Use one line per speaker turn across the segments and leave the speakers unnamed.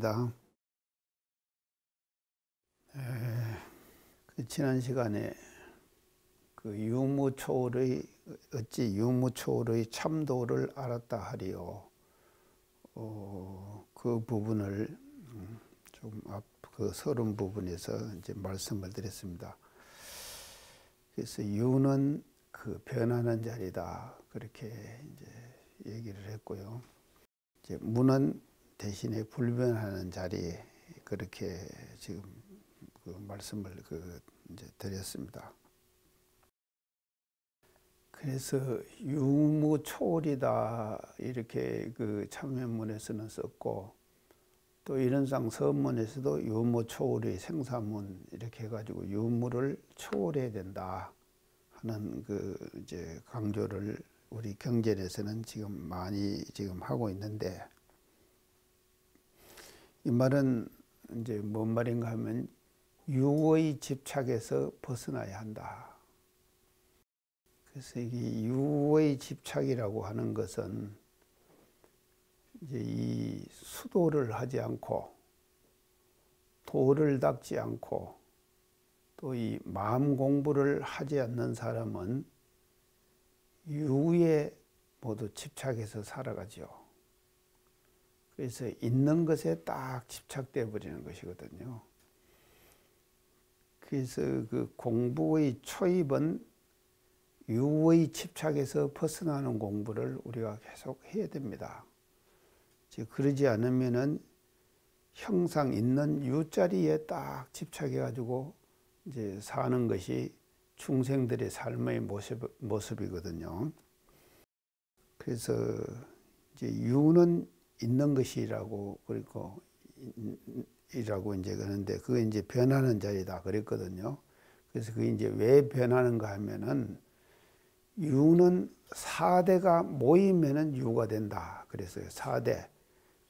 반갑습니다. 지난 시간에 어찌 유무초월의 참도를 알았다 하리요. 그 부분을 그 서론 부분에서 이제 말씀을 드렸습니다. 그래서 유는 변하는 자리다, 그렇게 이제 얘기를 했고요. 이제 무는 대신에 불변하는 자리, 그렇게 지금 말씀을 이제 드렸습니다. 그래서 유무초월이다, 이렇게 참회문에서는 썼고, 또 이런상 서문에서도 유무초월의 생사문 이렇게 해가지고 유무를 초월해야 된다 하는 이제 강조를 우리 경전에서는 지금 많이 하고 있는데, 이 말은 이제 뭔 말인가 하면 유의 집착에서 벗어나야 한다. 그래서 이 유의 집착이라고 하는 것은 이제 이 수도를 하지 않고 도를 닦지 않고 또 이 마음 공부를 하지 않는 사람은 유에 모두 집착해서 살아가죠. 그래서 있는 것에 딱 집착돼 버리는 것이거든요. 그래서 공부의 초입은 유의 집착에서 벗어나는 공부를 우리가 계속 해야 됩니다. 그러지 않으면은 형상 있는 유자리에 딱 집착해 가지고 이제 사는 것이 중생들의 삶의 모습이거든요. 그래서 이제 유는 있는 것이라고 이라고 이제 그러는데, 그게 이제 변하는 자리다 그랬거든요. 그래서 그게 이제 왜 변하는가 하면은 유는 4대가 모이면은 유가 된다 그랬어요. 4대.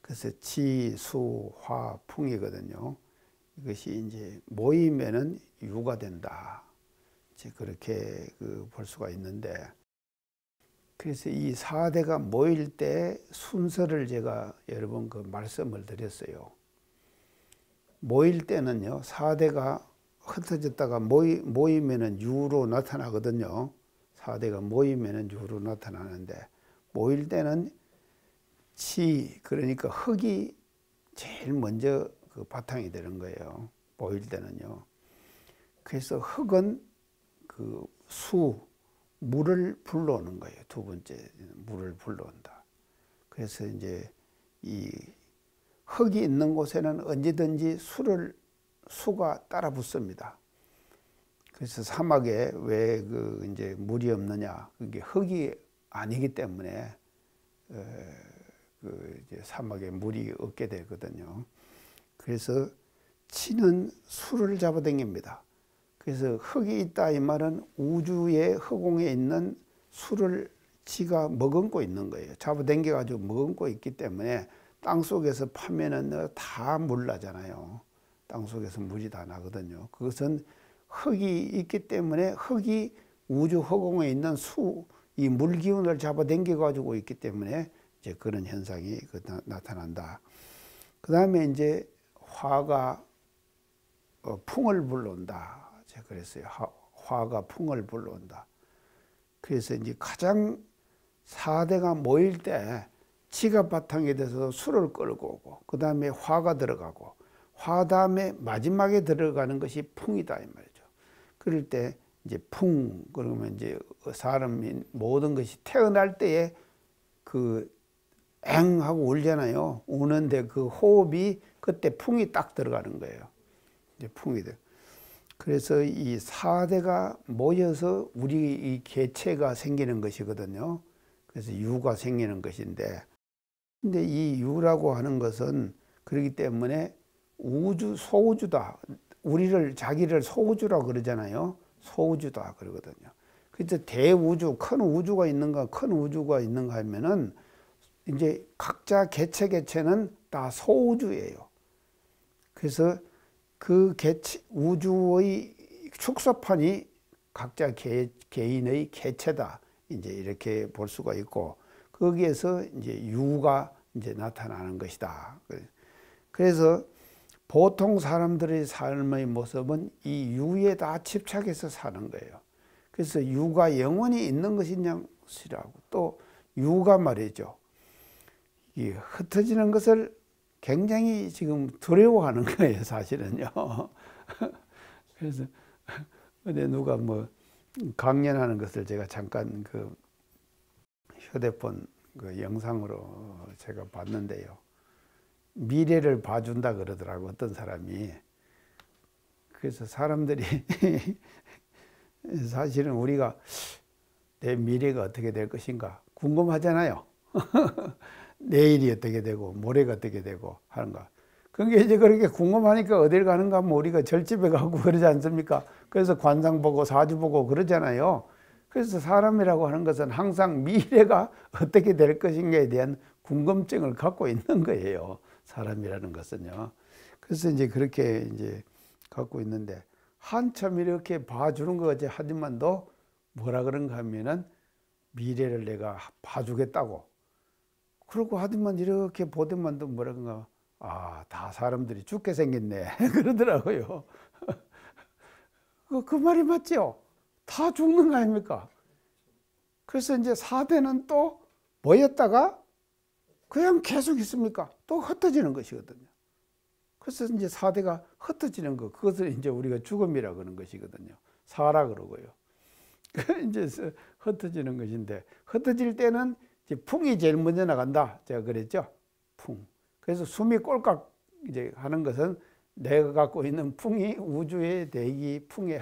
그래서 지, 수, 화, 풍이거든요. 이것이 이제 모이면은 유가 된다, 이제 그렇게 볼 수가 있는데, 그래서 이 4대가 모일 때 순서를 제가 여러 번 말씀을 드렸어요. 모일 때는요, 4대가 흩어졌다가 모이면은 유로 나타나거든요. 4대가 모이면은 유로 나타나는데, 모일 때는 지, 그러니까 흙이 제일 먼저 바탕이 되는 거예요. 모일 때는요. 그래서 흙은 수, 물을 불러오는 거예요. 두 번째, 물을 불러온다. 그래서 이제 이 흙이 있는 곳에는 언제든지 수가 따라 붙습니다. 그래서 사막에 왜 이제 물이 없느냐? 그게 흙이 아니기 때문에 이제 사막에 물이 없게 되거든요. 그래서 치는 수를 잡아당깁니다. 그래서 흙이 있다 이 말은 우주의 허공에 있는 수를 지가 머금고 있는 거예요. 잡아당겨 가지고 머금고 있기 때문에 땅속에서 파면은 다 물 나잖아요. 땅속에서 물이 다 나거든요. 그것은 흙이 있기 때문에 흙이 우주 허공에 있는 이 물기운을 잡아당겨 가지고 있기 때문에 이제 그런 현상이 나타난다. 그 다음에 이제 화가 풍을 불러온다. 제가 그랬어요. 화가 풍을 불러온다. 그래서 이제 가장 4대가 모일 때 지가 바탕이 돼서 수를 끌고 오고, 그 다음에 화가 들어가고, 화 다음에 마지막에 들어가는 것이 풍이다 이 말이죠. 그럴 때 이제 풍, 그러면 이제 사람인 모든 것이 태어날 때에 엥 하고 울잖아요. 우는데 그 호흡이 그때 풍이 딱 들어가는 거예요. 이제 풍이 돼. 그래서 이 4대가 모여서 우리 이 개체가 생기는 것이거든요. 그래서 유가 생기는 것인데, 근데 이 유라고 하는 것은 그렇기 때문에 소우주다. 자기를 소우주라고 그러잖아요. 소우주다 그러거든요. 그래서 대우주, 큰 우주가 있는가 하면은 이제 각자 개체는 다 소우주예요. 그래서 그 우주의 축소판이 각자 개인의 개체다, 이제 이렇게 볼 수가 있고, 거기에서 이제 유가 이제 나타나는 것이다. 그래서 보통 사람들의 삶의 모습은 이 유에 다 집착해서 사는 거예요. 그래서 유가 영원히 있는 것이냐고, 또 유가 말이죠, 이 흩어지는 것을 굉장히 지금 두려워하는 거예요, 사실은요. 그래서 어제 누가 뭐 강연하는 것을 제가 잠깐 그 휴대폰 그 영상으로 제가 봤는데요. 미래를 봐준다 그러더라고, 어떤 사람이. 그래서 사람들이 사실은 우리가 내 미래가 어떻게 될 것인가 궁금하잖아요. 내일이 어떻게 되고 모레가 어떻게 되고 하는가. 그게 이제 그렇게 궁금하니까 어딜 가는가 하면 우리가 절집에 가고 그러지 않습니까? 그래서 관상 보고 사주 보고 그러잖아요. 그래서 사람이라고 하는 것은 항상 미래가 어떻게 될 것인가에 대한 궁금증을 갖고 있는 거예요. 사람이라는 것은요. 그래서 이제 그렇게 이제 갖고 있는데, 한참 이렇게 봐주는 거지 하지만도 뭐라 그런가 하면은 미래를 내가 봐주겠다고. 그러고 하지만 이렇게 보더만도 뭐라 그런가, 아, 다 사람들이 죽게 생겼네. 그러더라고요. 그 말이 맞죠? 다 죽는 거 아닙니까? 그래서 이제 사대는 또 모였다가 그냥 계속 있습니까? 또 흩어지는 것이거든요. 그래서 이제 사대가 흩어지는 것, 그것을 이제 우리가 죽음이라고 하는 것이거든요. 사라 그러고요. 이제 흩어지는 것인데, 흩어질 때는 이제 풍이 제일 먼저 나간다. 제가 그랬죠? 풍. 그래서 숨이 꼴깍 이제 하는 것은 내가 갖고 있는 풍이 우주의 대기 풍에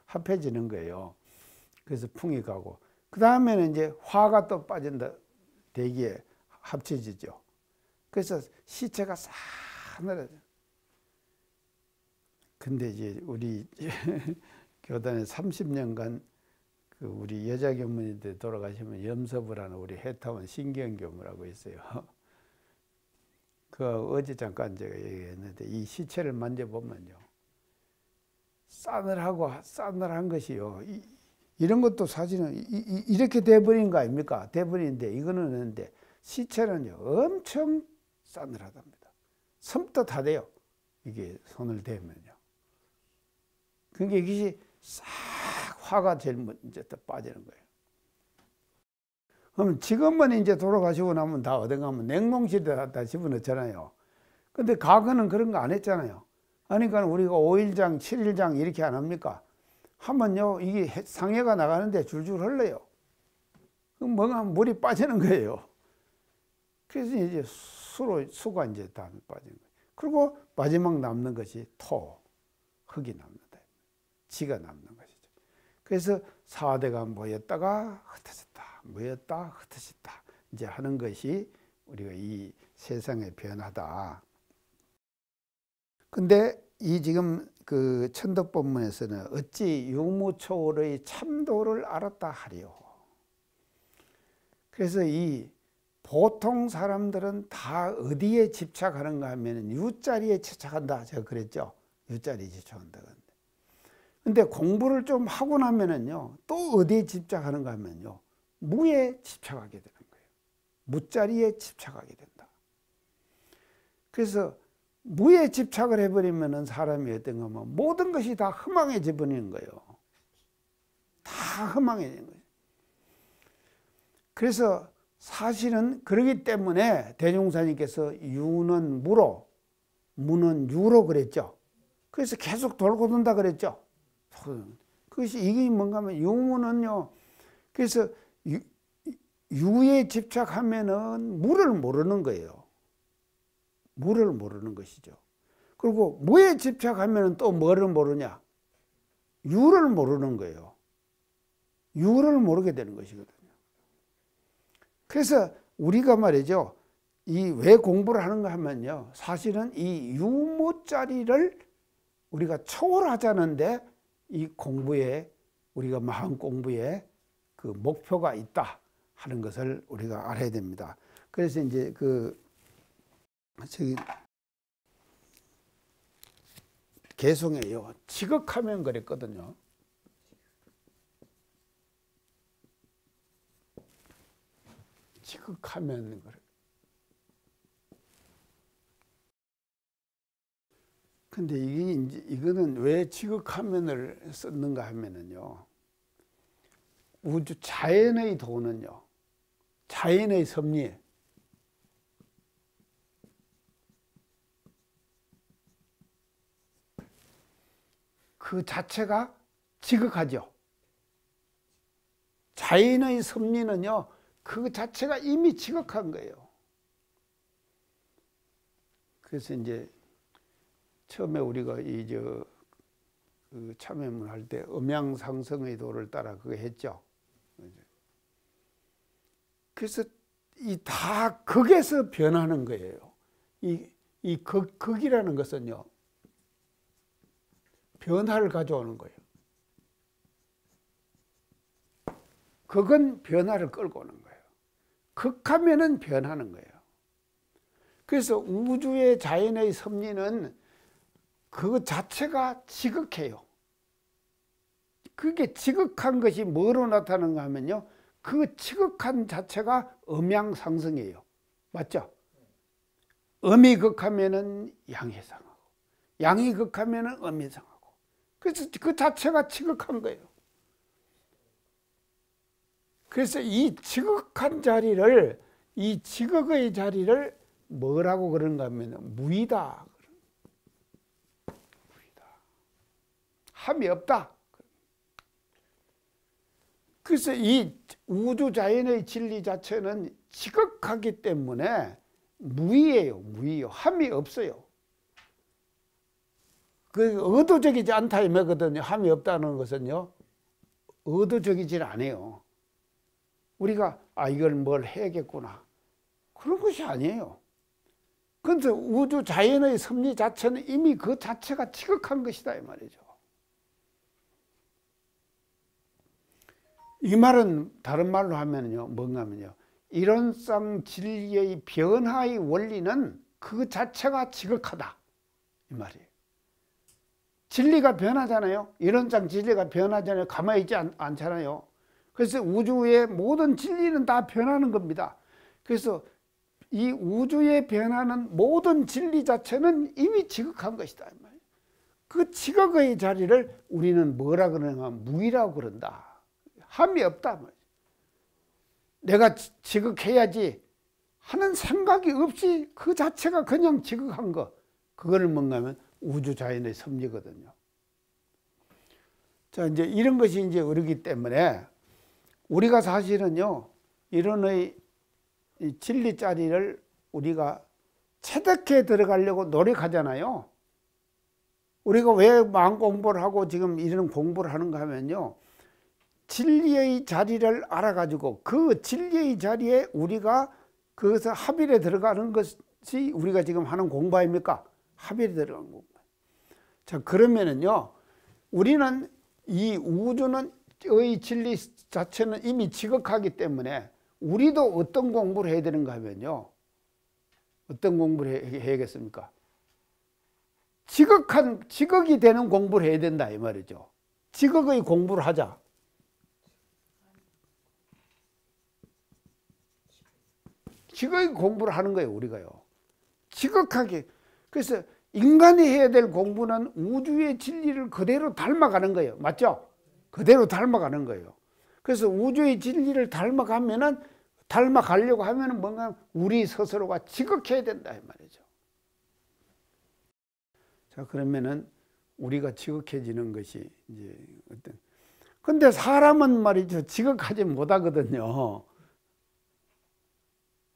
합해지는 거예요. 그래서 풍이 가고, 그 다음에는 이제 화가 또 빠진다. 대기에 합쳐지죠. 그래서 시체가 싸늘해져. 근데 이제 우리 교단에 30년간 그 우리 여자 교무님들 돌아가시면 염섭을 하는 우리 해타원 신경 교무라고 있어요. 그 어제 잠깐 제가 얘기했는데, 이 시체를 만져보면요, 싸늘한 것이요. 이런 것도 사실은 이렇게 돼버린 거 아닙니까? 돼버리는데, 이거는 근데 시체는요 엄청 싸늘하답니다. 섬뜩하대요. 이게 손을 대면요. 그러니까 이것이 싹 화가 제일 먼저 빠지는 거예요. 그럼 지금은 이제 돌아가시고 나면 다 어디 가면 냉동실에 다 집어넣잖아요. 근데 과거는 그런 거 안 했잖아요. 그러니까 우리가 5일장, 7일장 이렇게 안 합니까? 하면요, 이게 상해가 나가는데 줄줄 흘러요. 그럼 뭔가 물이 빠지는 거예요. 그래서 이제 수가 이제 다음에 빠지는 거예요. 그리고 마지막 남는 것이 흙이 남는다. 지가 남는 것이죠. 그래서 사대가 모였다가 흩어졌다, 모였다, 흩어졌다. 이제 하는 것이 우리가 이 세상의 변화다. 근데 이 지금 그 천덕법문에서는 어찌 유무초월의 참도를 알았다 하리요. 그래서 이 보통 사람들은 다 어디에 집착하는가 하면 유자리에 집착한다. 제가 그랬죠. 유자리에 집착한다. 근데 공부를 좀 하고 나면은요, 또 어디에 집착하는가 하면요, 무에 집착하게 되는 거예요. 무자리에 집착하게 된다. 그래서 무에 집착을 해버리면은 사람이 어떤가 하면 모든 것이 다 허망해져 버리는 거예요. 다 허망해지는 거예요. 그래서 사실은 그러기 때문에 대종사님께서 유는 무로, 무는 유로 그랬죠. 그래서 계속 돌고 돈다 그랬죠. 그것이 이게 뭔가 하면 유무는요, 그래서 유에 집착하면은 무를 모르는 거예요. 무를 모르는 것이죠. 그리고 무에 집착하면은 또 뭐를 모르냐? 유를 모르는 거예요. 유를 모르게 되는 것이거든요. 그래서 우리가 말이죠, 이 왜 공부를 하는가 하면요, 사실은 이 유무자리를 우리가 초월하자는데, 이 공부에, 우리가 마음 공부에 그 목표가 있다 하는 것을 우리가 알아야 됩니다. 그래서 이제 저기 개성에요, 지극하면 그랬거든요. 지극하면 그래. 근데 이거는 왜 지극하면을 썼는가 하면은요, 우주 자연의 도는요, 자연의 섭리, 그 자체가 지극하죠. 자연의 섭리는요, 그 자체가 이미 지극한 거예요. 그래서 이제 처음에 우리가 그 참여문 할 때 음양상승의 도를 따라 그거 했죠. 그래서 이 다 극에서 변하는 거예요. 이 극이라는 것은요, 변화를 가져오는 거예요. 극은 변화를 끌고 오는 거예요. 극하면은 변하는 거예요. 그래서 우주의 자연의 섭리는 그 자체가 지극해요. 그게 지극한 것이 뭐로 나타나는가 하면요, 그 지극한 자체가 음양상승이에요. 맞죠? 음이 극하면은 양이 상하고, 양이 극하면은 음이 상하고. 그래서 그 자체가 지극한 거예요. 그래서 이 지극한 자리를, 이 지극의 자리를 뭐라고 그런가 하면 무이다. 무이다. 함이 없다. 그래서 이 우주 자연의 진리 자체는 지극하기 때문에 무의예요. 무의요. 함이 없어요. 그 의도적이지 않다 이 말거든요. 함이 없다는 것은요, 의도적이질 않아요. 우리가 이걸 뭘 해야겠구나, 그런 것이 아니에요. 그런데 우주 자연의 섭리 자체는 이미 그 자체가 지극한 것이다 이 말이죠. 이 말은 다른 말로 하면요, 뭔가 하면요, 이론상 진리의 변화의 원리는 그 자체가 지극하다 이 말이에요. 진리가 변하잖아요. 이론상 진리가 변하잖아요. 가만히 있지 않잖아요. 그래서 우주의 모든 진리는 다 변하는 겁니다. 그래서 이 우주에 변하는 모든 진리 자체는 이미 지극한 것이다 이 말이에요. 그 지극의 자리를 우리는 뭐라 그러냐, 무의라고 그런다. 함이 없다. 내가 지극해야지 하는 생각이 없이 그 자체가 그냥 지극한 거, 그거를 뭔가 하면 우주 자연의 섭리거든요. 자, 이제 이런 것이 이제 그러기 때문에 우리가 사실은요, 이런 진리 자리를 우리가 체득해 들어가려고 노력하잖아요. 우리가 왜 마음 공부를 하고 지금 이런 공부를 하는가 하면요, 진리의 자리를 알아가지고 그 진리의 자리에 우리가 거기서 합일에 들어가는 것이 우리가 지금 하는 공부 아닙니까? 합일에 들어가는 공부. 자, 그러면은요, 우리는 이 우주는 의 진리 자체는 이미 지극하기 때문에 우리도 어떤 공부를 해야 되는가 하면요, 어떤 공부를 해야겠습니까? 지극이 되는 공부를 해야 된다 이 말이죠. 지극의 공부를 하자. 지극의 공부를 하는 거예요, 우리가요. 지극하게. 그래서 인간이 해야 될 공부는 우주의 진리를 그대로 닮아가는 거예요. 맞죠? 그대로 닮아가는 거예요. 그래서 우주의 진리를 닮아가려고 하면은 뭔가 우리 스스로가 지극해야 된다 이 말이죠. 자, 그러면은 우리가 지극해지는 것이 이제 어떤, 근데 사람은 말이죠, 지극하지 못하거든요.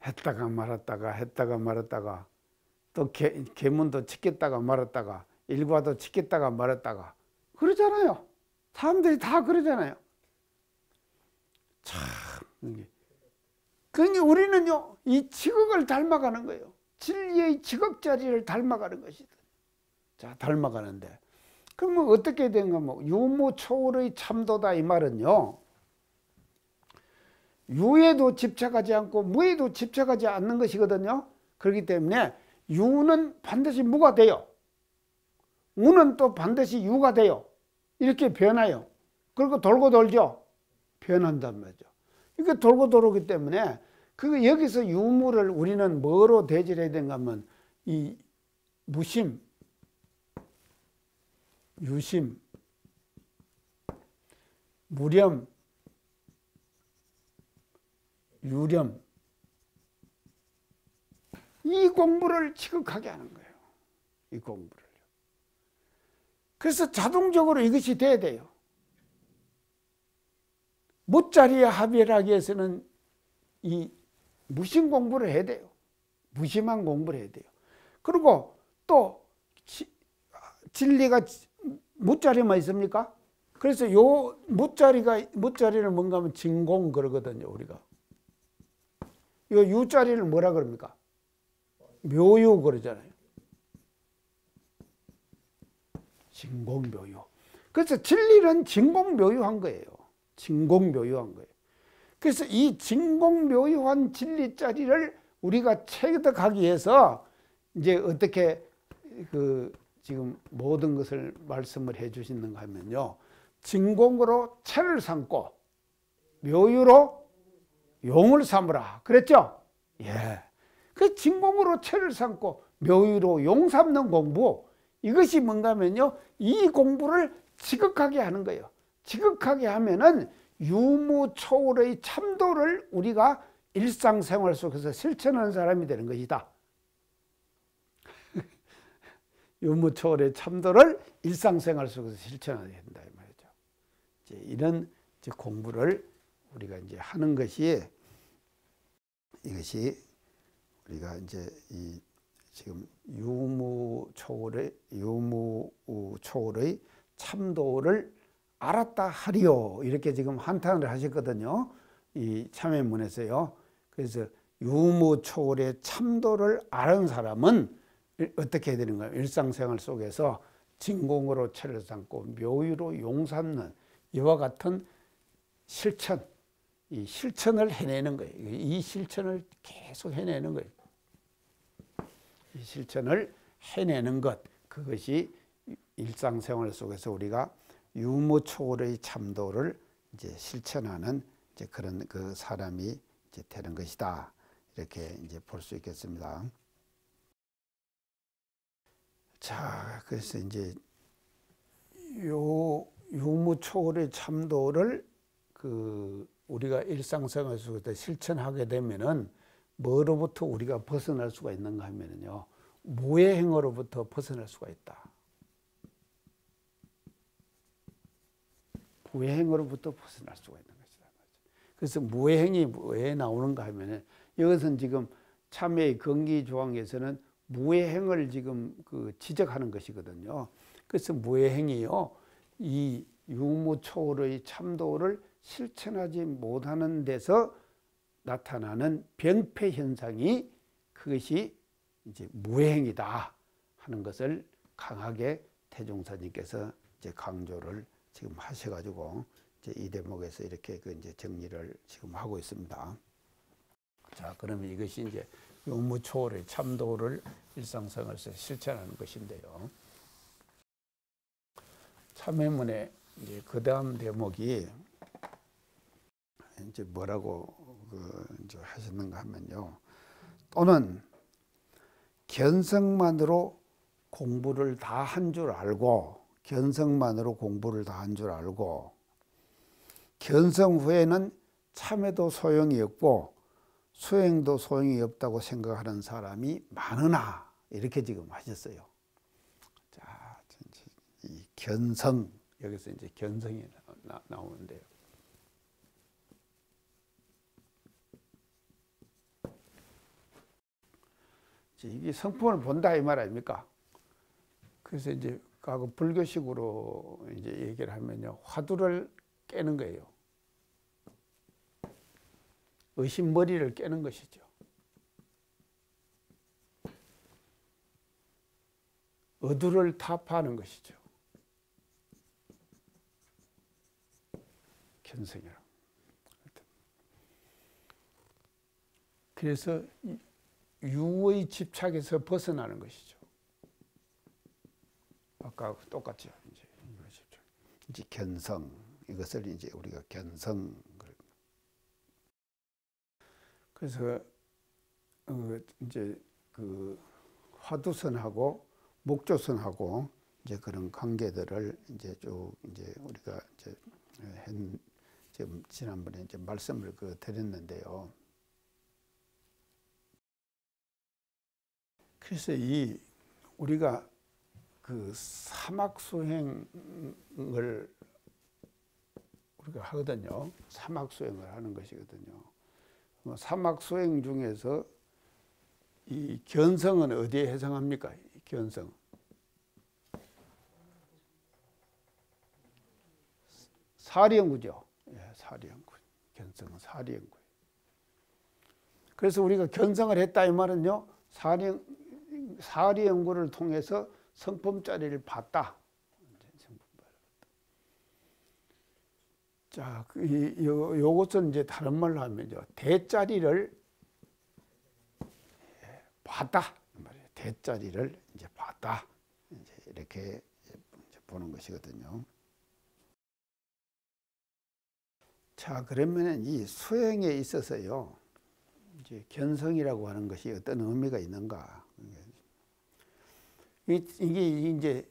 했다가 말았다가 또 계문도 지켰다가 말았다가 일과도 지켰다가 말았다가 그러잖아요. 사람들이 다 그러잖아요. 참, 그러니까 우리는요, 이 지극을 닮아가는 거예요. 진리의 지극 자리를 닮아가는 것이다. 자, 닮아가는데 그러면 어떻게 된가? 뭐 유무초월의 참도다 이 말은요, 유에도 집착하지 않고 무에도 집착하지 않는 것이거든요. 그렇기 때문에 유는 반드시 무가 돼요. 무는 또 반드시 유가 돼요. 이렇게 변해요. 그리고 돌고 돌죠. 변한단 말이죠. 이렇게 돌고 돌기 때문에 그 여기서 유무를 우리는 뭐로 대질해야 되는가 하면 이 무심, 유심, 무렴, 유렴, 이 공부를 지극하게 하는 거예요. 이 공부를. 그래서 자동적으로 이것이 돼야 돼요. 무자리에 합의하기 위해서는 이 무심 공부를 해야 돼요. 무심한 공부를 해야 돼요. 그리고 또 진리가 무자리만 있습니까? 그래서 요 무자리는 뭔가 하면 진공 그러거든요, 우리가. 요 유자리를 뭐라 그럽니까? 묘유 그러잖아요. 진공묘유. 그래서 진리는 진공묘유한 거예요. 진공묘유한 거예요. 그래서 이 진공묘유한 진리자리를 우리가 체득하기 위해서 이제 어떻게 지금 모든 것을 말씀을 해 주시는가 하면요. 진공으로 체를 삼고 묘유로 용을 삼으라. 그랬죠? 예. 그 진공으로 체를 삼고 묘유로 용 삼는 공부, 이것이 뭔가 하면요. 이 공부를 지극하게 하는 거예요. 지극하게 하면은 유무초월의 참도를 우리가 일상생활 속에서 실천하는 사람이 되는 것이다. 유무초월의 참도를 일상생활 속에서 실천해야 된다 이 말이죠. 이제 이런 이제 공부를 우리가 이제 하는 것이, 이것이 우리가 이제 이 지금 유무초월의 참도를 알았다 하리요, 이렇게 지금 한탄을 하셨거든요. 이 참회문에서요. 그래서 유무초월의 참도를 아는 사람은 어떻게 해야 되는 거예요? 일상생활 속에서 진공으로 체를 삼고 묘유로 용 삼는 이와 같은 실천, 이 실천을 해내는 거예요. 이 실천을 계속 해내는 거예요. 이 실천을 해내는 것, 그것이 일상생활 속에서 우리가 유무초월의 참도를 이제 실천하는 이제 그런 그 사람이 이제 되는 것이다. 이렇게 이제 볼 수 있겠습니다. 자, 그래서 이제 요 유무초월의 참도를 우리가 일상생활 속에서 실천하게 되면은 뭐로부터 우리가 벗어날 수가 있는가 하면요, 무해행어로부터 벗어날 수가 있다. 무해행어로부터 벗어날 수가 있는 것이다. 그래서 무해행이 왜 나오는가 하면은, 이것은 지금 참회의 건기조항에서는 무해행을 지금 지적하는 것이거든요. 그래서 무해행이요, 이 유무초월의 참도를 실천하지 못하는 데서 나타나는 병폐 현상이, 그것이 이제 무해행이다 하는 것을 강하게 태종사님께서 이제 강조를 지금 하셔가지고 이제 이 대목에서 이렇게 이제 정리를 지금 하고 있습니다. 자, 그러면 이것이 이제 유무초월의 참도를 일상생활에서 실천하는 것인데요. 참회문의 이제 그 다음 대목이 이제 뭐라고 이제 하셨는가 하면요. 또는 견성만으로 공부를 다 한 줄 알고, 견성만으로 공부를 다 한 줄 알고, 견성 후에는 참회도 소용이 없고 수행도 소용이 없다고 생각하는 사람이 많으나, 이렇게 지금 하셨어요. 자, 이 견성, 여기서 이제 견성이 나오는데요. 이게 성품을 본다 이 말 아닙니까? 그래서 이제 과거 불교식으로 이제 얘기를 하면요, 화두를 깨는 거예요. 의심머리를 깨는 것이죠. 어두를 타파하는 것이죠. 견성이라. 그래서 유의 집착에서 벗어나는 것이죠. 아까 똑같죠. 이제 견성, 이것을 이제 우리가 견성. 그래서 이제 화두선하고 목조선하고 이제 그런 관계들을 이제 쭉 이제 우리가 이제 지금 지난번에 이제 말씀을 드렸는데요. 그래서 이 우리가 그 사막 수행을 우리가 하거든요. 사막 수행을 하는 것이거든요. 사막 수행 중에서 이 견성은 어디에 해당합니까? 견성. 사리연구죠. 예, 사리연구. 견성은 사리연구. 그래서 우리가 견성을 했다 이 말은요. 사리연구를 통해서 성품자리를 봤다. 자, 요것은 이제 다른 말로 하면요. 대자리를 봤다. 대자리를 이제 봤다. 이제 이렇게 이제 보는 것이거든요. 자, 그러면은 이 수행에 있어서요. 이제 견성이라고 하는 것이 어떤 의미가 있는가? 이게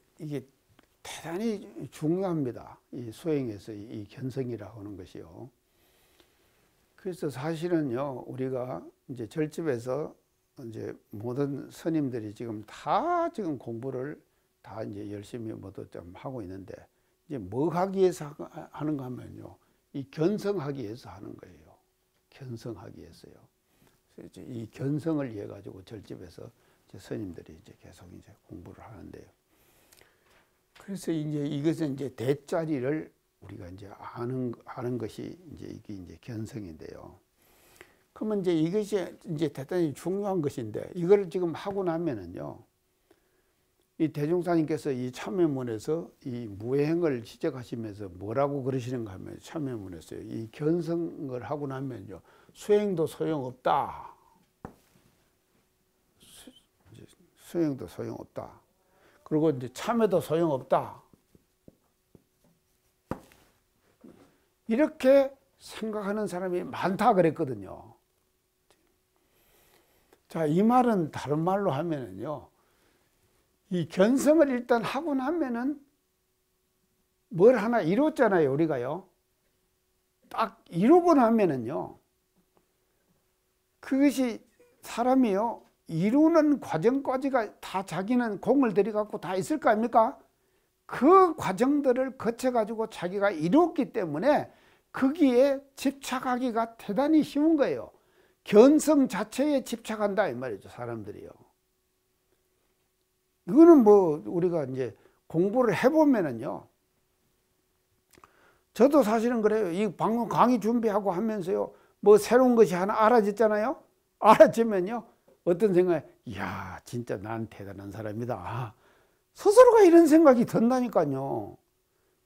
대단히 중요합니다. 이 수행에서 이 견성이라고 하는 것이요. 그래서 사실은요, 우리가 이제 절집에서 이제 모든 스님들이 지금 공부를 다 이제 열심히 모두 좀 하고 있는데, 이제 뭐 하기 위해서 하는가 하면요, 이 견성하기 위해서 하는 거예요. 견성하기 위해서요. 그래서 이 견성을 위해 가지고 절집에서 이제 스님들이 이제 계속 이제 공부를 하는데요. 그래서 이제 이것은 이제 대자리를 우리가 이제 아는 것이 이게 이제 견성인데요. 그러면 이제 이것이 이제 대단히 중요한 것인데, 이걸 지금 하고 나면은요, 이 대종사님께서 이 참여문에서 이 무행을 지적하시면서 뭐라고 그러시는가 하면, 참여문에서요, 이 견성을 하고 나면요, 수행도 소용없다. 수행도 소용없다. 그리고 이제 참여도 소용없다. 이렇게 생각하는 사람이 많다 그랬거든요. 자, 이 말은 다른 말로 하면은요, 이 견성을 일단 하고 나면은 뭘 하나 이뤘잖아요, 우리가요. 딱 이루고 나면은요, 그것이 사람이요, 이루는 과정까지가 다 자기는 공을 들여갖고 다 있을 거 아닙니까? 그 과정들을 거쳐가지고 자기가 이뤘기 때문에 거기에 집착하기가 대단히 쉬운 거예요. 견성 자체에 집착한다 이 말이죠, 사람들이요. 이거는 뭐 우리가 이제 공부를 해보면은요, 저도 사실은 그래요. 이 방금 강의 준비하고 하면서요, 뭐 새로운 것이 하나 알아졌잖아요. 알아지면요, 어떤 생각이, 이야, 진짜 난 대단한 사람이다. 스스로가 이런 생각이 든다니까요.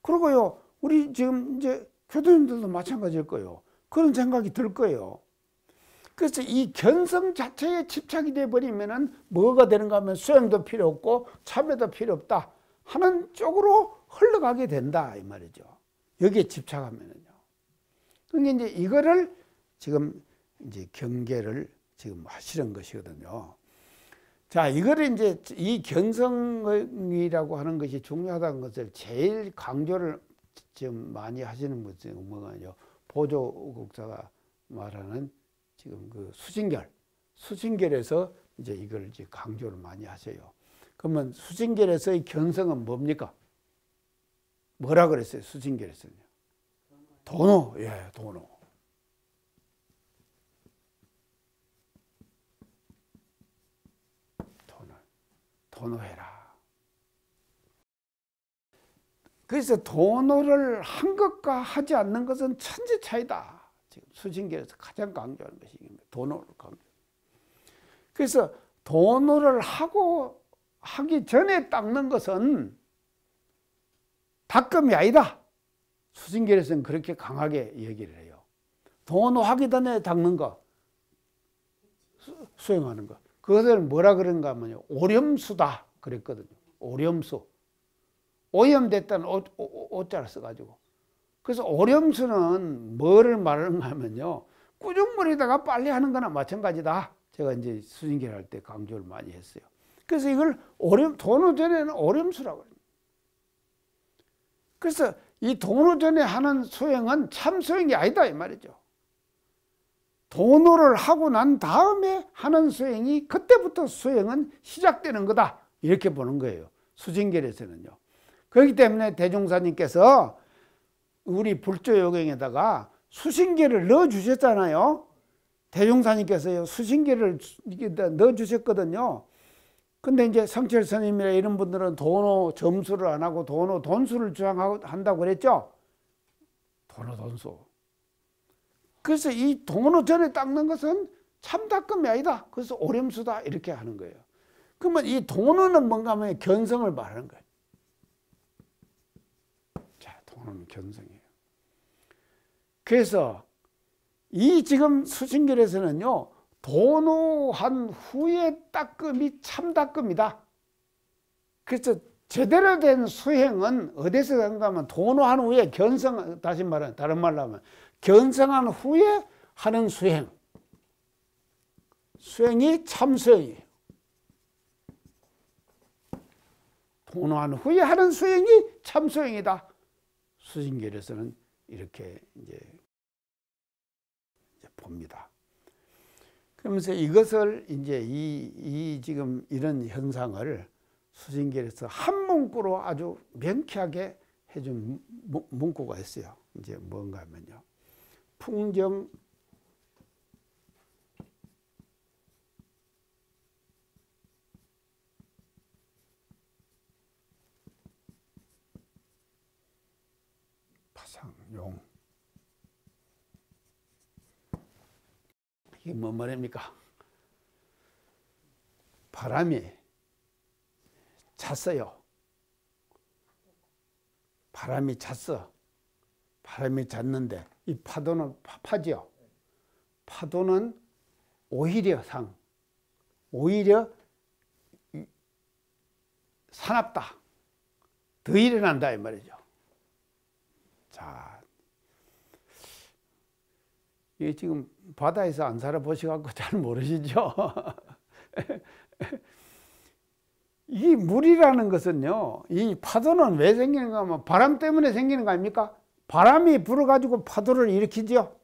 그리고요, 우리 지금 이제 교도님들도 마찬가지일 거예요. 그런 생각이 들 거예요. 그래서 이 견성 자체에 집착이 돼버리면은 뭐가 되는가 하면 수행도 필요 없고 참여도 필요 없다 하는 쪽으로 흘러가게 된다 이 말이죠. 여기에 집착하면은요. 그러니까 이제 이거를 지금 이제 경계를 지금 하시는 것이거든요. 자, 이거를 이제 이 견성이라고 하는 것이 중요하다는 것을 제일 강조를 지금 많이 하시는 것이 뭐가요? 보조국사가 말하는 지금 그 수징결에서 이제 이걸 이제 강조를 많이 하세요. 그러면 수징결에서의 견성은 뭡니까? 뭐라 그랬어요? 수징결에서는요. 도노, 예, 도노. 도노해라. 그래서 도노를 한 것과 하지 않는 것은 천지 차이다. 지금 수징결에서 가장 강조하는 것이 도노를 강조. 그래서 도노를 하기 전에 닦는 것은 닦음이 아니다. 수징결에서는 그렇게 강하게 얘기를 해요. 도노하기 전에 닦는 거, 수행하는 거. 그것을 뭐라 그런가 하면요, 오렴수다 그랬거든요. 오렴수. 오염됐다는 오자를 써가지고. 그래서 오렴수는 뭐를 말하는가 하면요, 꾸준물에다가 빨리 하는 거나 마찬가지다. 제가 이제 수징결 할 때 강조를 많이 했어요. 그래서 이걸 도노 전에는 오렴수라고 해요. 그래서 이 돈오전에 하는 수행은 참 수행이 아니다 이 말이죠. 돈오를 하고 난 다음에 하는 수행이 그때부터 수행은 시작되는 거다 이렇게 보는 거예요. 수징결에서는요. 그렇기 때문에 대종사님께서 우리 불조요경에다가 수신계를 넣어주셨잖아요. 대종사님께서요 수신계를 넣어주셨거든요. 근데 이제 성철 스님이나 이런 분들은 돈오 점수를 안 하고 돈오 돈수를 주장한다고 그랬죠. 돈오 돈수. 그래서 이 돈오 전에 닦는 것은 참닦음이 아니다. 그래서 오렴수다 이렇게 하는 거예요. 그러면 이 돈오는 뭔가 하면 견성을 말하는 거예요. 자, 돈오는 견성이에요. 그래서 이 지금 수신결에서는요. 돈오한 후에 닦음이 참닦음이다. 그래서 제대로 된 수행은 어디서 가는가 하면 돈오한 후에 견성, 다시 말하면 다른 말로 하면 견성한 후에 하는 수행. 수행이 참수행이에요. 돈오한 후에 하는 수행이 참수행이다. 수신결에서는 이렇게 이제 봅니다. 그러면서 이것을 이제 이 지금 이런 현상을 수신결에서 한 문구로 아주 명쾌하게 해준 문구가 있어요. 이제 뭔가 하면요. 풍정 파상용 이게 뭔 말입니까? 바람이 찼어요. 바람이 찼어. 바람이 찼는데 이 파도는 파지요. 파도는 오히려 오히려 사납다. 더 일어난다 이 말이죠. 자, 이게 지금 바다에서 안 살아보셔갖고 잘 모르시죠? 이 물이라는 것은요, 이 파도는 왜 생기는가 하면 바람 때문에 생기는 거 아닙니까? 바람이 불어가지고 파도를 일으키죠.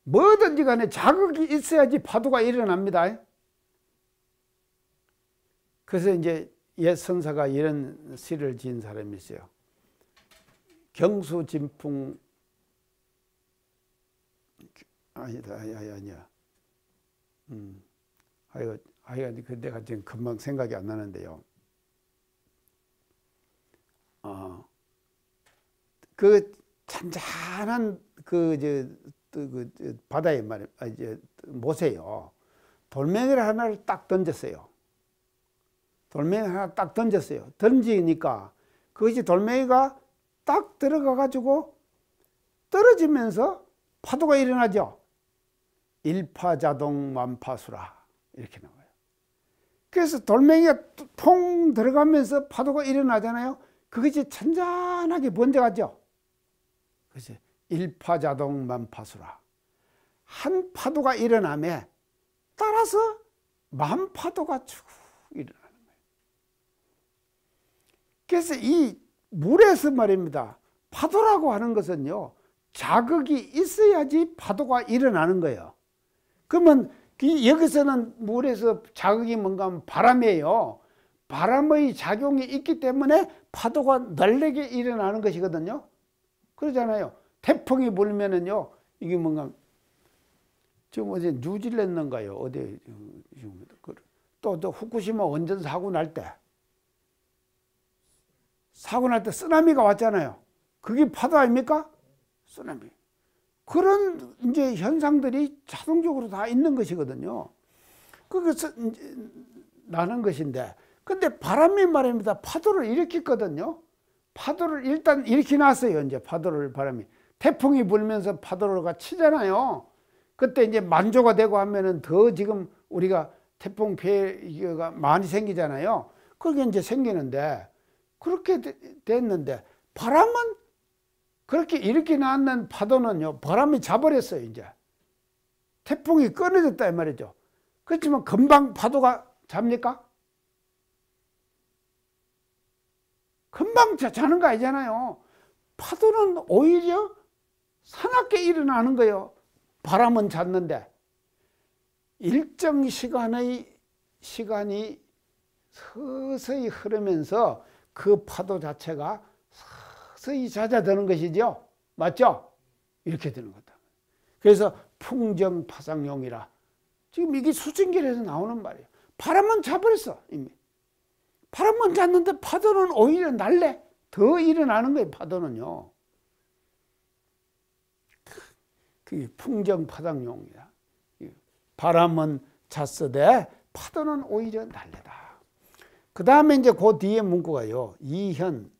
뭐든지 간에 자극이 있어야지 파도가 일어납니다. 그래서 이제 옛 선사가 이런 시를 지은 사람이 있어요. 경수진풍 아니야. 하여간 그 내가 지금 금방 생각이 안 나는데요. 그 잔잔한 그 바다에 말이야, 이제 못에요. 돌멩이를 하나를 딱 던졌어요. 돌멩이 하나 딱 던졌어요. 던지니까 그것이 돌멩이가 딱 들어가 가지고 떨어지면서 파도가 일어나죠. 일파자동 만파수라 이렇게 나와요. 그래서 돌멩이가 통 들어가면서 파도가 일어나잖아요. 그것이 잔잔하게 번져가죠. 그래서 일파자동 만파수라. 한 파도가 일어나면 따라서 만 파도가 쭉 일어나는 거예요. 그래서 이 물에서 말입니다. 파도라고 하는 것은요. 자극이 있어야지 파도가 일어나는 거예요. 그러면 여기서는 물에서 자극이 뭔가 하면 바람이에요. 바람의 작용이 있기 때문에 파도가 날래게 일어나는 것이거든요. 그러잖아요. 태풍이 불면은요. 이게 뭔가 지금 어제 뉴질랜드인가요? 어디 또 후쿠시마 원전 사고 날 때 쓰나미가 왔잖아요. 그게 파도 아닙니까? 쓰나미. 그런 이제 현상들이 자동적으로 다 있는 것이거든요. 그것은 이제 나는 것인데, 근데 바람이 말입니다. 파도를 일으켰거든요. 파도를 일단 일으켜놨어요. 이제 파도를 바람이. 태풍이 불면서 파도가 치잖아요. 그때 이제 만조가 되고 하면은 더 지금 우리가 태풍 피해가 많이 생기잖아요. 그게 이제 생기는데, 그렇게 됐는데, 바람은 그렇게 일으켜 놨는 파도는요, 바람이 잡아버렸어요, 이제. 태풍이 끊어졌다, 이 말이죠. 그렇지만 금방 파도가 잡니까? 금방 자는 거 아니잖아요. 파도는 오히려 사납게 일어나는 거예요. 바람은 잤는데 일정 시간이 서서히 흐르면서 그 파도 자체가 서서히 잦아드는 것이죠. 맞죠? 이렇게 되는 거다. 그래서 풍정파상용이라. 지금 이게 수증기에서 나오는 말이에요. 바람은 자버렸어 이미. 바람은 잤는데 파도는 오히려 날래 더 일어나는 거예요. 파도는요. 그게 풍정파상용이야. 바람은 잤으되 파도는 오히려 날래다. 그 다음에 이제 그 뒤에 문구가요. 이현.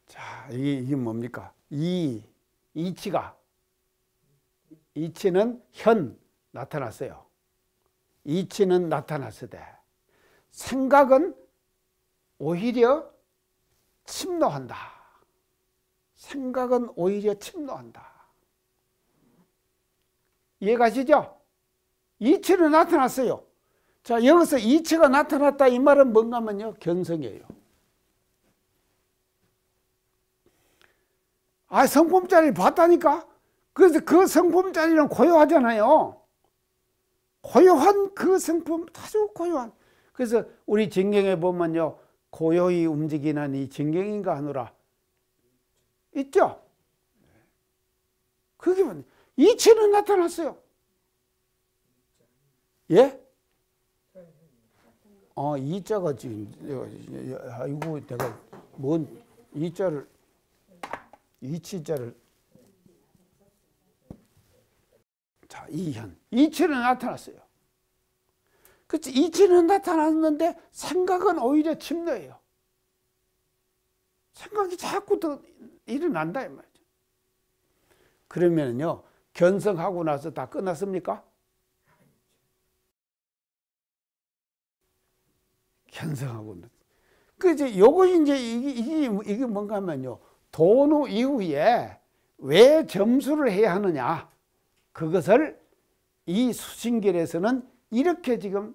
자, 이게 뭡니까? 이치는 현 나타났어요. 이치는 나타났으되 생각은 오히려 침노한다. 생각은 오히려 침노한다. 이해가시죠? 이치는 나타났어요. 자, 여기서 이치가 나타났다 이 말은 뭔가 하면요. 견성이에요. 아, 성품자리를 봤다니까? 그래서 그 성품자리는 고요하잖아요. 고요한 그 성품, 아주 고요한. 그래서 우리 진경에 보면요. 고요히 움직이는 이 진경인가 하노라. 있죠? 그게 뭐냐. 이치는 나타났어요. 예? 이자가 지금, 아이고, 내가 뭔 이자를, 이치자를. 자, 이현. 이치는 나타났어요. 그치? 이치는 나타났는데 생각은 오히려 침노해요. 생각이 자꾸 더 일어난다 이 말이죠. 그러면요 견성하고 나서 다 끝났습니까? 견성하고 그래서 요것이 이제 이게 뭔가 하면요 도노 이후에 왜 점수를 해야 하느냐 그것을 이 수신결에서는 이렇게 지금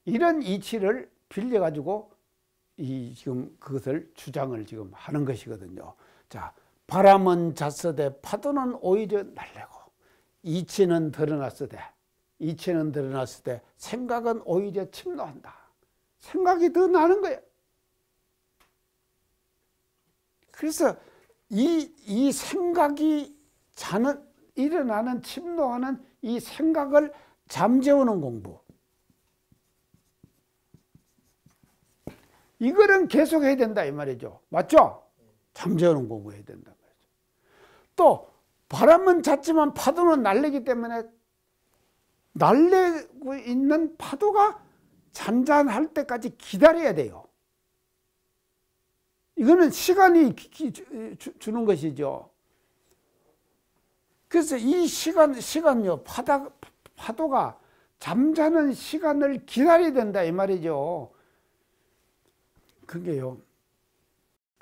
이런 이치를 빌려 가지고 지금 그것을 주장을 지금 하는 것이거든요. 자, 바람은 잤으되 파도는 오히려 날래고 이치는 드러났으되 생각은 오히려 침노한다. 생각이 더 나는 거예요. 그래서 이 생각이 일어나는 침노하는 이 생각을 잠재우는 공부. 이거는 계속 해야 된다 이 말이죠. 맞죠? 잠재우는 공부 해야 된다 말이죠. 또 바람은 잤지만 파도는 날리기 때문에 날리고 있는 파도가 잔잔할 때까지 기다려야 돼요. 이거는 시간이 주는 것이죠. 그래서 이 시간요 파도가 잠자는 시간을 기다려야 된다 이 말이죠. 그게요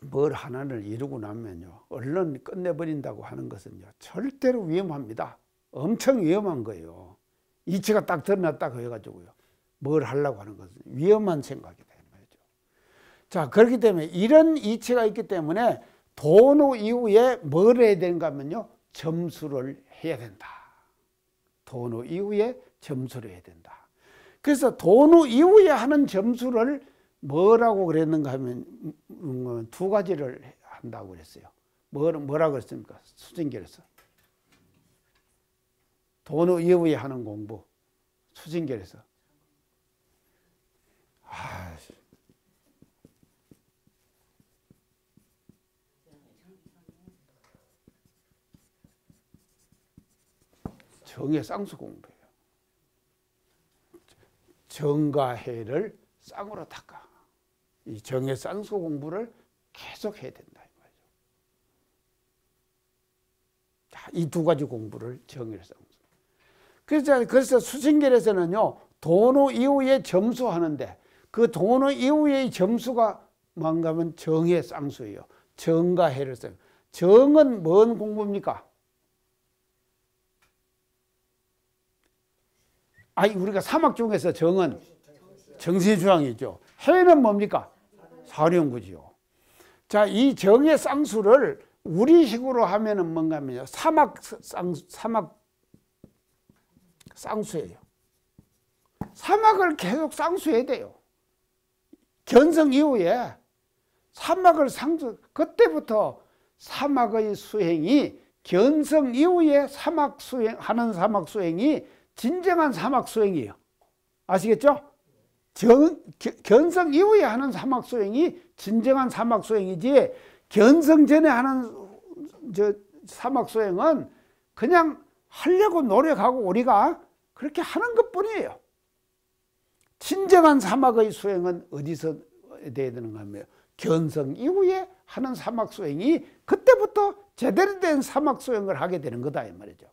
뭘 하나를 이루고 나면요 얼른 끝내버린다고 하는 것은요 절대로 위험합니다. 엄청 위험한 거예요. 이치가 딱 드러났다고 해가지고요 뭘 하려고 하는 것은 위험한 생각이다 이 말이죠. 자, 그렇기 때문에 이런 이치가 있기 때문에 도노 이후에 뭘 해야 되는가 하면요 점수를 해야 된다. 도노 이후에 점수를 해야 된다. 그래서 도노 이후에 하는 점수를 뭐라고 그랬는가 하면 두 가지를 한다고 그랬어요. 뭐라고 그랬습니까? 수진결에서. 도노 이후에 하는 공부. 수진결에서. 정의 쌍수 공부예요. 정과 해를 쌍으로 닦아. 이 정의 쌍수 공부를 계속 해야 된다 이 말이죠. 이 두 가지 공부를 정의를 쌍수. 그래서 수신결에서는요 도노 이후에 점수하는데 그 도노 이후의 점수가 뭔가 하면 정의 쌍수예요. 정과 해를 써요. 정은 뭔 공부입니까? 아니, 우리가 사막 중에서 정은 정신수양이죠. 해는 뭡니까? 사령구지요. 자, 이 정의 쌍수를 우리식으로 하면은 뭔가 하면요. 사막 쌍수예요. 사막을 계속 쌍수해야 돼요. 견성 이후에 사막을 그때부터 사막의 수행이 견성 이후에 하는 사막 수행이 진정한 사막 수행이에요. 아시겠죠? 견성 이후에 하는 사막 수행이 진정한 사막 수행이지, 견성 전에 하는 사막 수행은 그냥 하려고 노력하고 우리가 그렇게 하는 것 뿐이에요. 진정한 사막의 수행은 어디서 돼야 되는가 하면 견성 이후에 하는 사막 수행이 그때부터 제대로 된 사막 수행을 하게 되는 거다 이 말이죠.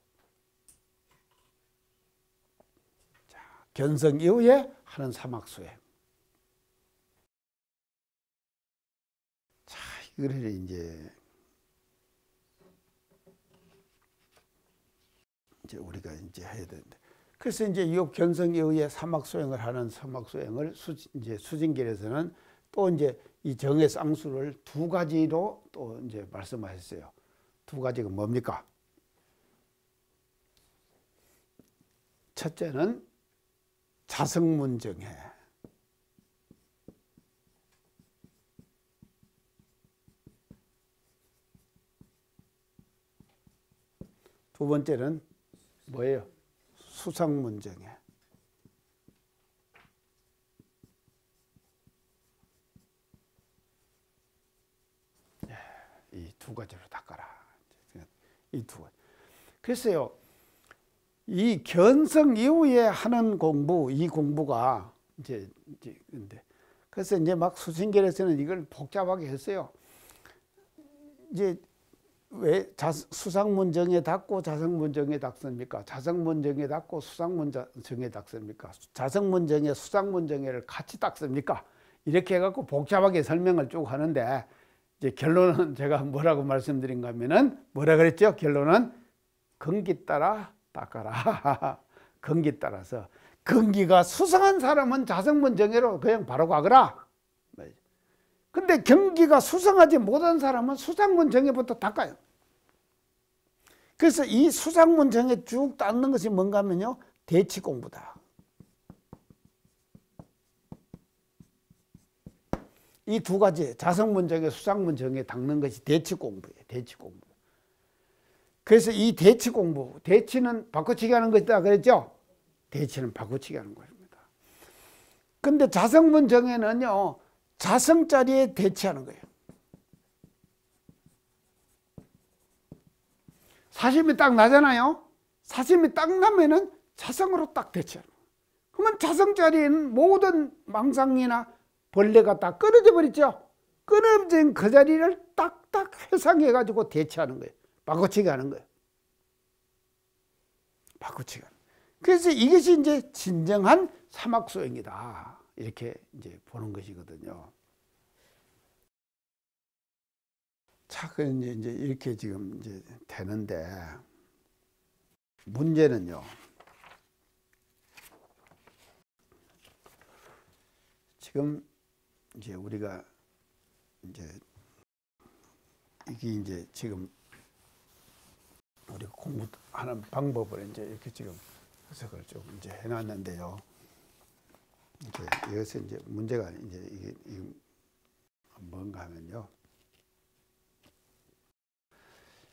자, 견성 이후에 하는 사막 수행. 자, 이거를 이제 우리가 이제 해야 되는데, 그래서 이제 이 견성에 의해 사막 수행을 하는 사막 수행을 이제 수진결에서는 또 이제 이 정의 쌍수를 두 가지로 또 이제 말씀하셨어요. 두 가지가 뭡니까? 첫째는 자성문정해. 두 번째는 뭐예요? 수상문정해. 이 두 가지로 닦아라. 이 두 가지. 글쎄요, 이 견성 이후에 하는 공부, 이 공부가 근데 그래서 이제 막 수신결에서는 이걸 복잡하게 했어요. 이제 왜 수상문정에 닿고 자성문정에 닿습니까? 자성문정에 닿고 수상문정에 닿습니까? 자성문정에 수상문정에를 같이 닦습니까? 이렇게 해갖고 복잡하게 설명을 쭉 하는데, 이제 결론은 제가 뭐라고 말씀드린가 하면은, 뭐라 그랬죠? 결론은 근기 따라 닦아라. 근기 따라서. 근기가 수상한 사람은 자성문정에로 그냥 바로 가거라. 근데 경기가 수상하지 못한 사람은 수상문정에부터 닦아요. 그래서 이 수상문정에 쭉 닦는 것이 뭔가 하면요, 대치공부다. 이 두 가지, 자성문정에 수상문정에 닦는 것이 대치공부예요. 대치공부. 그래서 이 대치공부, 대치는 바꿔치기 하는 것이다 그랬죠? 대치는 바꿔치기 하는 것입니다. 근데 자성문정에는요, 자성자리에 대치하는 거예요. 사심이 딱 나잖아요. 사심이 딱 나면은 자성으로 딱 대치하는 거예요. 그러면 자성자리에는 모든 망상이나 벌레가 다 끊어져 버리죠. 끊어진 그 자리를 딱딱 회상해 가지고 대치하는 거예요. 바꿔치기 하는 거예요. 바꿔치기 하는 거예요. 그래서 이것이 이제 진정한 사막수행이다. 이렇게 이제 보는 것이거든요. 자, 이제 이렇게 지금 이제 되는데, 문제는요, 지금 이제 우리가 이제 이게 이제 지금 우리가 공부하는 방법을 이제 이렇게 지금 해석을 좀 이제 해놨는데요. 이제 이것은 이제 문제가 이제 이게 뭔가 하면요,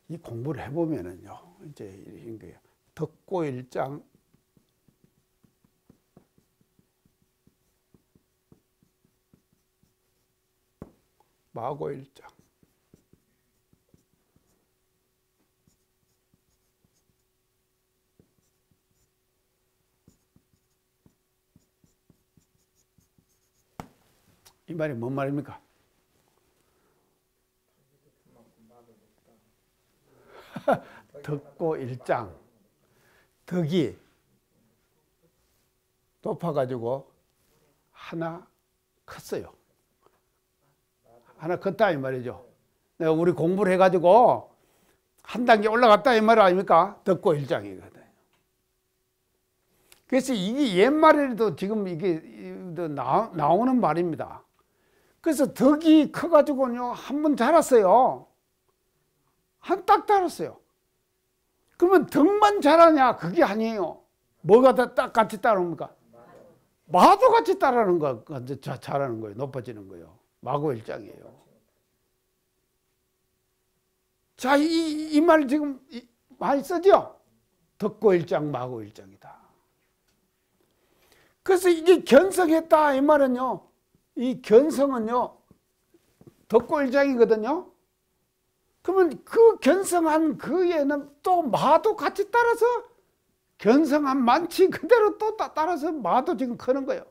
이 공부를 해보면은요, 이제 이런 거예요. 덕고 일장, 마고 일장. 이 말이 뭔 말입니까? 덕고 일장. 덕이 높아가지고 하나 컸어요. 하나 컸다 이 말이죠. 우리 공부를 해가지고 한 단계 올라갔다 이 말 아닙니까? 덕고 일장이거든요. 그래서 이게 옛말에도 지금 이게 나오는 말입니다. 그래서 덕이 커가지고요 한 번 자랐어요. 딱 자랐어요. 그러면 덕만 자라냐? 그게 아니에요. 뭐가 다 같이 따라옵니까? 마도 같이 따라하는 거, 자라는 거예요. 높아지는 거예요. 마고일장이에요. 자, 이 말 지금 많이 쓰죠? 덕고일장, 마고일장이다. 그래서 이게 견성했다 이 말은요, 이 견성은요 덕고일장이거든요. 그러면 그 견성한 그에는 또 마도 같이 따라서 견성한 만치 그대로 또 따라서 마도 지금 크는 거예요.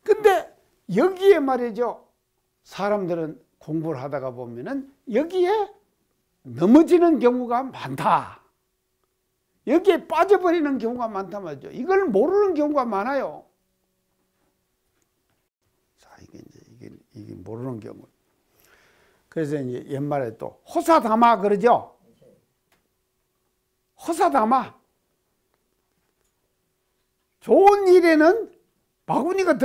근데 여기에 말이죠, 사람들은 공부를 하다가 보면은 여기에 넘어지는 경우가 많다. 여기에 빠져버리는 경우가 많단 말이죠. 이걸 모르는 경우가 많아요. 자, 이게 모르는 경우. 그래서 이제 옛말에 또 호사다마 그러죠. 호사다마. 좋은 일에는 바구니가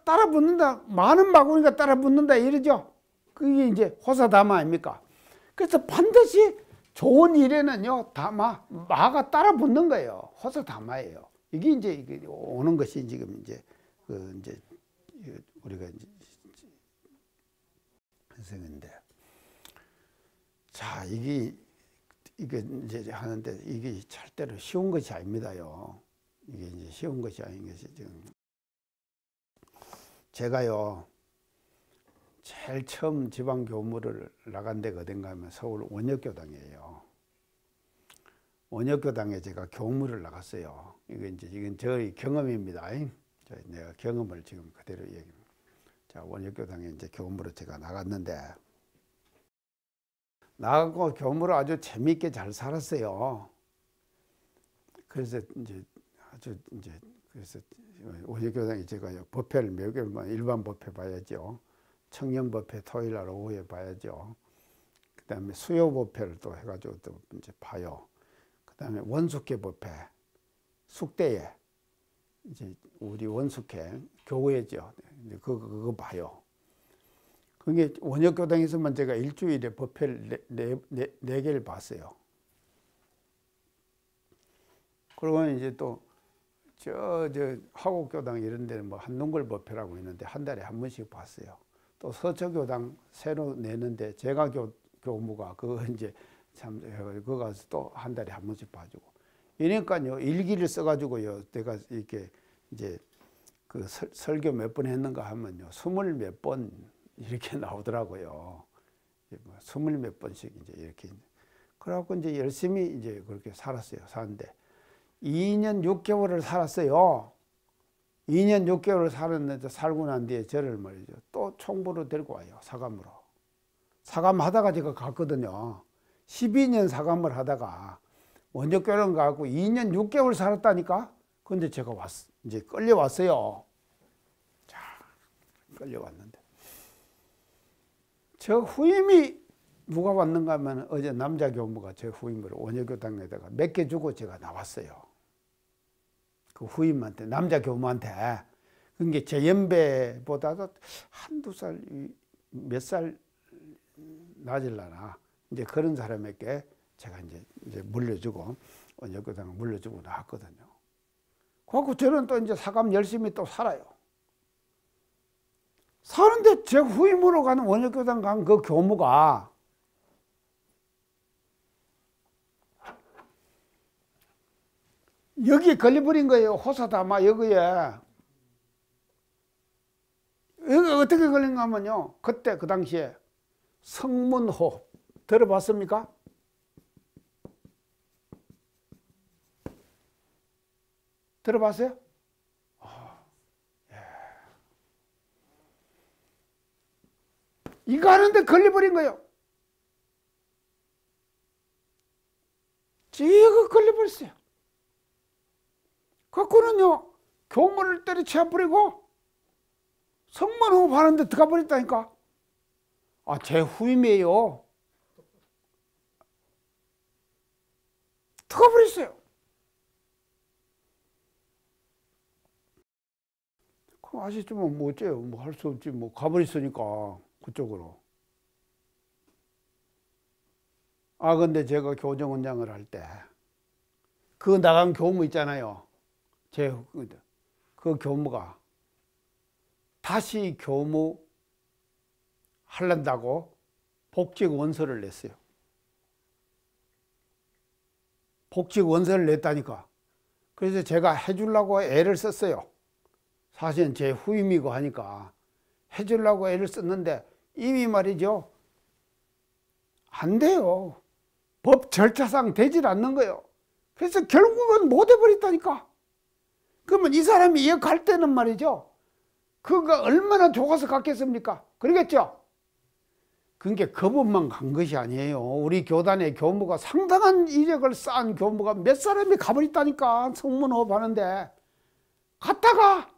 따라 붙는다. 많은 바구니가 따라 붙는다 이러죠. 그게 이제 호사다마 아닙니까? 그래서 반드시 좋은 일에는요, 마가 따라 붙는 거예요. 호사다마예요. 이게 이제 오는 것이 지금 이제 우리가 이제 현생인데, 자, 이게 이제 하는데 이게 절대로 쉬운 것이 아닙니다요. 이게 이제 쉬운 것이 아닌 것이 지금 제가요. 제일 처음 지방 교무를 나간 데가 어딘가 하면 서울 원역교당이에요. 원역교당에 제가 교무를 나갔어요. 이건 저의 경험입니다. 내가 경험을 지금 그대로 얘기합니다. 자, 원역교당에 이제 교무로 제가 나갔는데, 나가고 교무를 아주 재미있게 잘 살았어요. 그래서 그래서 원역교당에 제가 법회를 몇 개만 일반 법회 봐야죠. 청년법회 토요일 날 오후에 봐야죠. 그 다음에 수요법회를 또 해가지고 또 이제 봐요. 그 다음에 원숙회 법회, 숙대에, 이제 우리 원숙회, 교회죠. 그거 봐요. 그게 원역교당에서만 제가 일주일에 법회를 네 개를 봤어요. 그리고 이제 또, 저 화곡교당 이런 데는 뭐 한동걸 법회라고 있는데 한 달에 한 번씩 봤어요. 또 서초교당 새로 내는데 제가 교무가 그거 이제 참여해가지고 그거 가서 또 한 달에 한 번씩 봐주고 이러니까요 일기를 써가지고요 내가 이렇게 이제 그 설교 몇 번 했는가 하면요 20몇 번 이렇게 나오더라고요. 20몇 번씩 이제 이렇게 그래갖고 이제 열심히 이제 그렇게 살았어요. 사는데 2년 6개월을 살았어요. 2년 6개월을 살았는데 살고 난 뒤에 저를 말이죠. 또 총부로 데리고 와요. 사감으로. 사감하다가 제가 갔거든요. 12년 사감을 하다가 원역교련 가고 2년 6개월 살았다니까. 근데 제가 이제 끌려왔어요. 자, 끌려왔는데. 저 후임이 누가 왔는가 하면 어제 남자 교무가 제 후임으로 원역교당에다가 몇 개 주고 제가 나왔어요. 그 후임한테, 남자 교무한테. 그게 제 연배보다도 한두 살, 몇 살 낮을라나. 이제 그런 사람에게 제가 이제 물려주고, 원역교당을 물려주고 나왔거든요. 그래갖고 저는 또 이제 사감 열심히 또 살아요. 사는데 제 후임으로 가는 원역교당 간 그 교무가 여기에 걸려버린 거예요. 호사다마 여기에. 여기 어떻게 걸린가 하면요. 그때 그 당시에 성문호흡 들어봤습니까? 들어봤어요? 예. 이거 하는데 걸려버린 거예요. 이거 걸려버렸어요. 그거는요, 교무를 때려치워버리고 성문호흡 하는데 들어가 버렸다니까. 아, 제 후임이에요. 터가버렸어요. 그 아시지만 뭐 어째요? 뭐 할 수 없지. 뭐 가버렸으니까 그쪽으로. 아, 근데 제가 교정원장을 할 때 그 나간 교무 있잖아요. 그 교무가 다시 교무 하려다고 복직 원서를 냈어요. 복직 원서를 냈다니까. 그래서 제가 해주려고 애를 썼어요. 사실은 제 후임이고 하니까 해주려고 애를 썼는데 이미 말이죠. 안 돼요. 법 절차상 되질 않는 거예요. 그래서 결국은 못 해버렸다니까. 그러면 이 사람이 이역할 때는 말이죠. 그가 얼마나 좋아서 갔겠습니까? 그러겠죠? 그게 그 법만 간 것이 아니에요. 우리 교단의 교무가 상당한 이력을 쌓은 교무가 몇 사람이 가버렸다니까. 성문호흡 하는데. 갔다가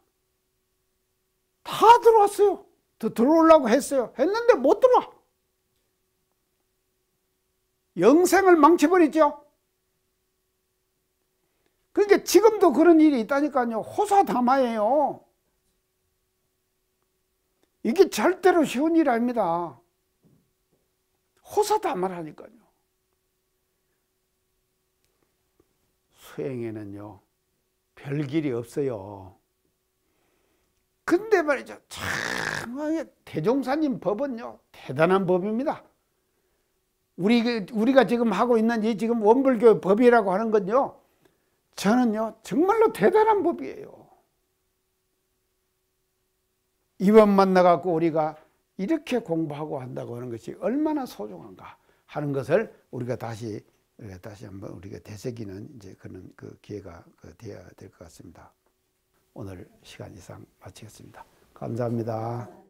다 들어왔어요. 더 들어오려고 했어요. 했는데 못 들어와. 영생을 망쳐버리죠. 그러니까 지금도 그런 일이 있다니까요. 호사다마예요. 이게 절대로 쉬운 일 아닙니다. 호사다마라니까요. 수행에는요, 별길이 없어요. 근데 말이죠. 참, 대종사님 법은요, 대단한 법입니다. 우리가 지금 하고 있는 이 지금 원불교 법이라고 하는 건요, 저는요, 정말로 대단한 법이에요. 이번 만나갖고 우리가 이렇게 공부하고 한다고 하는 것이 얼마나 소중한가 하는 것을 우리가 다시 한번 우리가 되새기는 이제 그런 그 기회가 되어야 될 것 같습니다. 오늘 시간 이상 마치겠습니다. 감사합니다.